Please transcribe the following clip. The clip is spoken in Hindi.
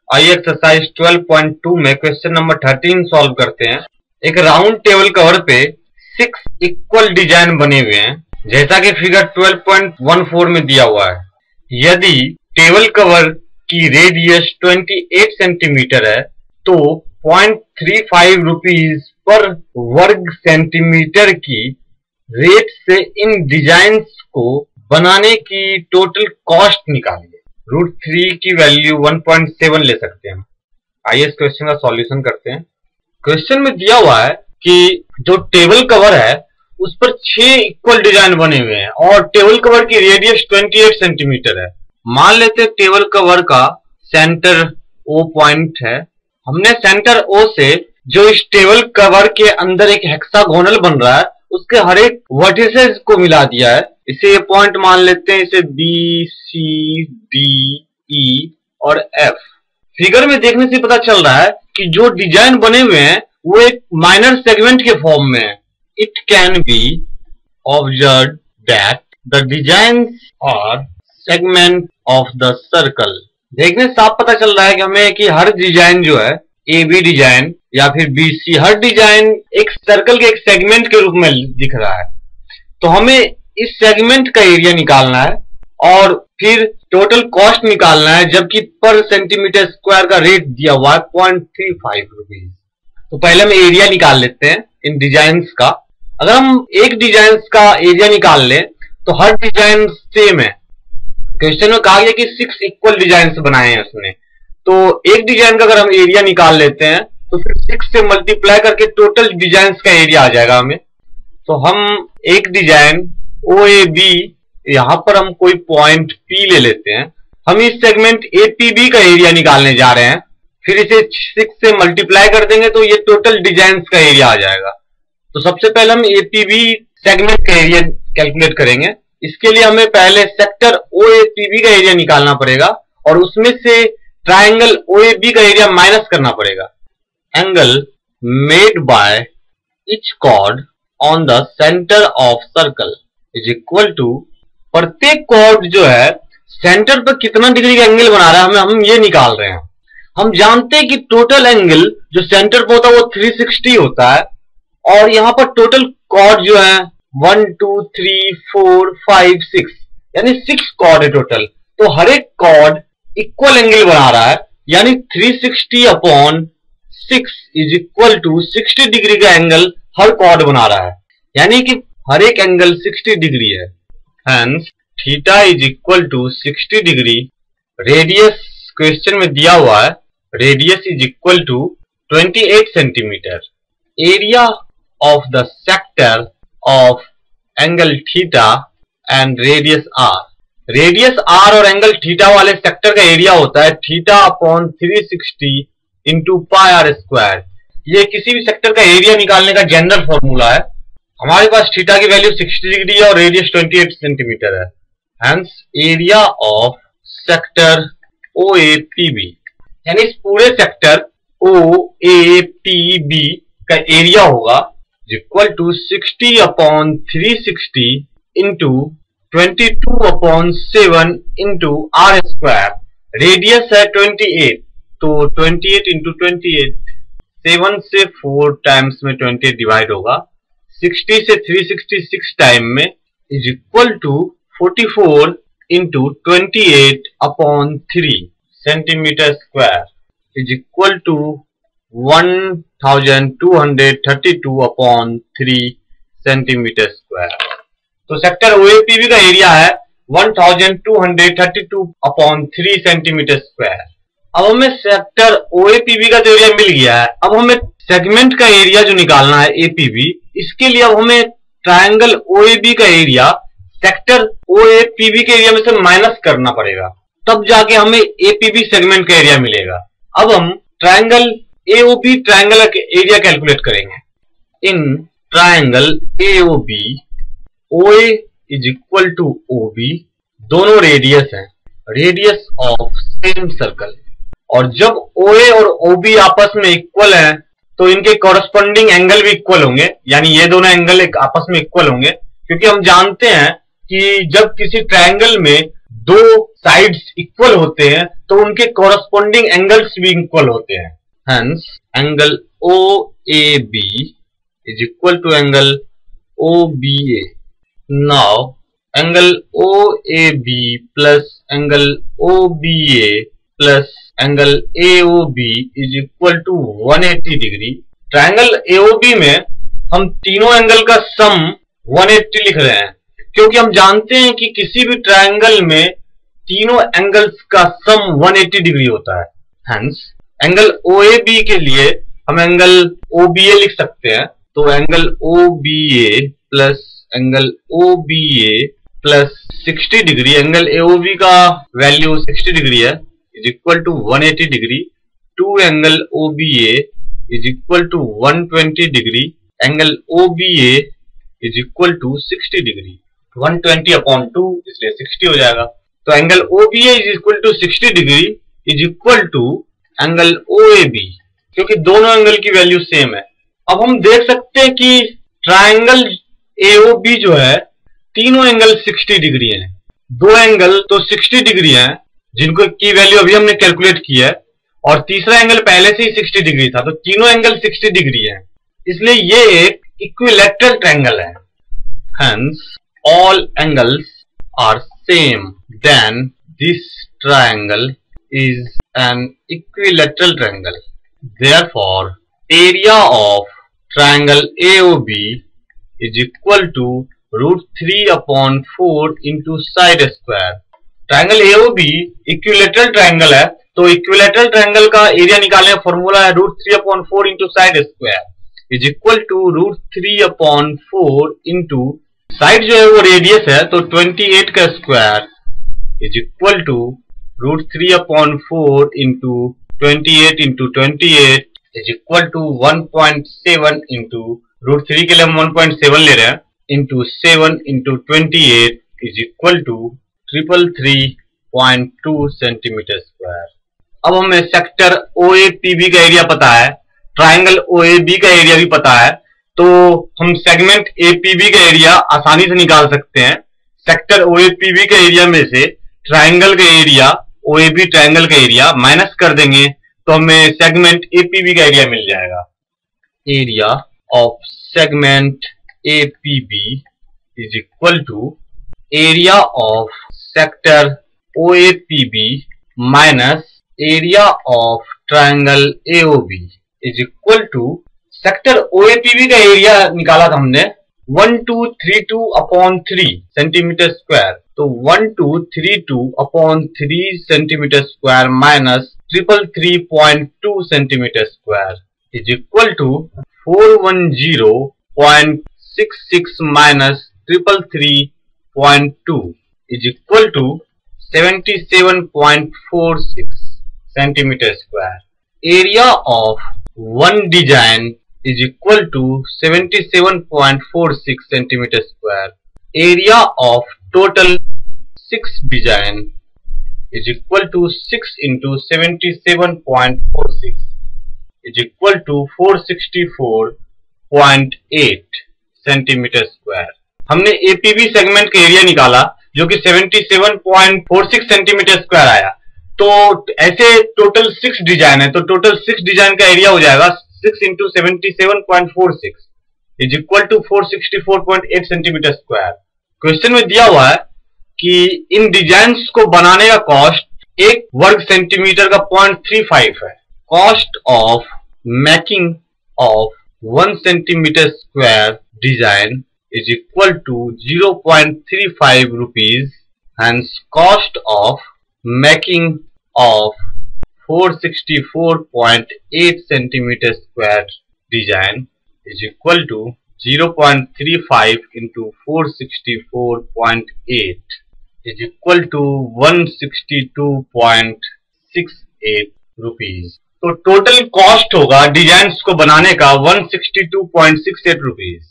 आइए एक्सरसाइज 12.2 में क्वेश्चन नंबर 13 सॉल्व करते हैं। एक राउंड टेबल कवर पे 6 इक्वल डिजाइन बने हुए हैं, जैसा कि फिगर 12.14 में दिया हुआ है। यदि टेबल कवर की रेडियस 28 सेंटीमीटर है तो 0.35 रुपीज पर वर्ग सेंटीमीटर की रेट से इन डिजाइन्स को बनाने की टोटल कॉस्ट निकालिए। √3 की वैल्यू 1.7 ले सकते हैं। आइए इस क्वेश्चन का सॉल्यूशन करते हैं। क्वेश्चन में दिया हुआ है कि जो टेबल कवर है उस पर 6 इक्वल डिजाइन बने हुए हैं और टेबल कवर की रेडियस 28 सेंटीमीटर है। मान लेते हैं टेबल कवर का सेंटर O पॉइंट है। हमने सेंटर O से जो इस टेबल कवर के अंदर एक हेक्सागोनल बन रहा है उसके हर एक वर्टिसेस को मिला दिया है। इसे ये पॉइंट मान लेते हैं, इसे B, C, D, E और F। फिगर में देखने से पता चल रहा है कि जो डिजाइन बने हुए हैं वो एक माइनर सेगमेंट के फॉर्म में है। It can be observed that the designs are segment of the circle. देखने से साफ पता चल रहा है कि हमें कि हर डिजाइन जो है AB डिजाइन या फिर BC, हर डिजाइन एक सर्कल के एक सेगमेंट के रूप में दिख रहा है। तो हमें इस सेगमेंट का एरिया निकालना है और फिर टोटल कॉस्ट निकालना है, जबकि पर सेंटीमीटर स्क्वायर का रेट दिया हुआ है 0.35 रुपीज। तो पहले हम एरिया निकाल लेते हैं इन डिजाइन्स का। अगर हम एक डिजाइन का एरिया निकाल लें तो हर डिजाइन सेम है। क्वेश्चन में कहा गया कि 6 इक्वल डिजाइन बनाए हैं उसने, तो एक डिजाइन का अगर हम एरिया निकाल लेते हैं तो फिर 6 से मल्टीप्लाई करके टोटल डिजाइन का एरिया आ जाएगा हमें। तो हम एक डिजाइन OAB, यहां पर हम कोई पॉइंट P ले लेते हैं। हम इस सेगमेंट APB का एरिया निकालने जा रहे हैं, फिर इसे 6 से मल्टीप्लाई कर देंगे तो ये टोटल डिजाइन का एरिया आ जाएगा। तो सबसे पहले हम APB सेगमेंट का एरिया कैलकुलेट करेंगे। इसके लिए हमें पहले सेक्टर OAPB का एरिया निकालना पड़ेगा और उसमें से ट्राइंगल OAB का एरिया माइनस करना पड़ेगा। Angle made by each chord on the centre of circle is equal to, प्रत्येक कॉर्ड जो है सेंटर पर कितना डिग्री का एंगल बना रहा है हम ये निकाल रहे हैं। हम जानते हैं कि टोटल एंगल जो सेंटर पर होता है वो 360 होता है और यहां पर टोटल कॉर्ड जो है 1 2 3 4 5 6 यानी 6 कॉर्ड है टोटल। तो हर एक कॉर्ड इक्वल एंगल बना रहा है, यानी 360 upon 6 is equal to 60 degree का एंगल हर कॉर्ड बना रहा है, यानी कि हर एक एंगल 60 डिग्री है। Hence theta is equal to 60 degree. Radius question में दिया हुआ है, radius is equal to 28 centimetre. Area of the sector of angle theta and radius R। Radius R और एंगल थीटा वाले सेक्टर का एरिया होता है theta upon 360 into pi R square. ये किसी भी सेक्टर का एरिया निकालने का जनरल फॉर्मूला है। हमारे पास थीटा की वैल्यू 60 डिग्री है और रेडियस 28 सेंटीमीटर है। Hence area of sector OAPB, यानी इस पूरे सेक्टर OAPB का एरिया होगा equal to 60 upon 360 into 22 upon 7 into R square. Radius है 28, तो 28 इंटू 28, 7 से 4 टाइम्स में 28 डिवाइड होगा, 60 से 366 टाइम में is equal to 44 into 28 upon 3 centimetre square is equal to 1232 upon 3 centimetre square. तो सेक्टर OAPB का एरिया है 1232 अपॉन 3 सेंटीमीटर स्क्वायर। अब हमें सेक्टर OAPB का जो एरिया मिल गया है, अब हमें सेगमेंट का एरिया जो निकालना है APB, इसके लिए अब हमें ट्रायंगल OAB का एरिया सेक्टर OAPB के एरिया में से माइनस करना पड़ेगा, तब जाके हमें APB सेगमेंट का एरिया मिलेगा। अब हम ट्रायंगल AOB ट्रायंगल का एरिया कैलकुलेट करेंगे। In triangle AOB OA is equal to OB, दोनों रेडियस हैं, रेडियस ऑफ सेम सर्कल। और जब OA और OB आपस में इक्वल हैं तो इनके कॉरस्पॉन्डिंग एंगल भी इक्वल होंगे, यानी ये दोनों एंगल आपस में इक्वल होंगे, क्योंकि हम जानते हैं कि जब किसी ट्रायंगल में दो साइड्स इक्वल होते हैं तो उनके कॉरस्पॉन्डिंग एंगल्स भी इक्वल होते हैं। Hence angle OAB is equal to angle OBA. Now angle OAB plus angle OBA plus angle AOB is equal to 180 degree. Triangle AOB में हम तीनों एंगल का सम 180 लिख रहे हैं क्योंकि हम जानते हैं कि किसी भी ट्रायंगल में तीनों एंगल्स का सम 180 डिग्री होता है। हेंस एंगल OAB के लिए हम एंगल OBA लिख सकते हैं, तो angle OBA plus angle OBA plus 60 degree, angle AOB का वैल्यू 60 डिग्री है, is equal to 180 degree, two angle OBA is equal to 120 degree, angle OBA is equal to 60 degree. 120 upon 2 इसलिए 60 हो जाएगा। तो angle OBA is equal to 60 degree is equal to angle OAB, क्योंकि दोनों एंगल की वैल्यू सेम है। अब हम देख सकते हैं कि ट्रायंगल AOB जो है तीनों एंगल 60 डिग्री हैं। दो एंगल तो 60 डिग्री हैं जिनको की वैल्यू अभी हमने कैलकुलेट की है, और तीसरा एंगल पहले से ही 60 डिग्री था, तो तीनों एंगल 60 डिग्री हैं, इसलिए ये एक इक्विलैटरल ट्रायंगल है। Hence all angles are same, then this triangle is an equilateral triangle. Therefore, area of triangle AOB is equal to √3 upon 4 into side square. Triangle AOB equilateral triangle है, तो equilateral triangle का एरिया निकालने का फॉर्मूला है √3 upon 4 into side square is equal to √3 upon 4 into side जो है वो रेडियस है, तो 28 का square is equal to √3 upon 4 into 28 into 28 is equal to 1.7 into √3 के लिए हम 1.7 ले रहे हैं into 7 into 28 is equal to 333.2 centimetre square. अब हमें सेक्टर OAPB का एरिया पता है, ट्राइंगल OAB का एरिया भी पता है, तो हम सेगमेंट APB का एरिया आसानी से निकाल सकते हैं। सेक्टर OAPB का एरिया में से ट्राइंगल का एरिया OAB ट्रायंगल का एरिया माइनस कर देंगे तो हमें सेगमेंट APB का एरिया मिल जाएगा। Area of segment APB is equal to area of sector OAPB minus area of triangle AOB is equal to sector OAPB का एरिया निकाला था हमने 1232 अपॉन 3 सेंटीमीटर स्क्वायर, तो 1232 upon 3 centimetre square minus 333.2 centimetre square is equal to 410.66 minus 333.2 is equal to 77.46 centimetre square. Area of one design is equal to 77.46 centimeter square. Area of total 6 design is equal to 6 into 77.46 is equal to 464.8 centimeter square. हमने APB सेगमेंट का एरिया निकाला जो कि 77.46 सेंटीमीटर स्क्वायर आया, तो ऐसे टोटल 6 डिजाइन है, तो टोटल 6 डिजाइन का एरिया हो जाएगा 6 into 77.46 is equal to 464.8 centimetre square. Question में दिया हुआ है कि इन डिजाइन्स को बनाने का कॉस्ट 1 वर्ग सेंटीमीटर का 0.35 है। Cost of making of 1 centimetre square design is equal to 0.35 rupees. Hence, cost of making of 464.8 centimeter square design is equal to 0.35 into 464.8 is equal to 162.68 rupees. तो टोटल कॉस्ट होगा डिजाइन को बनाने का 162.68 रुपीज।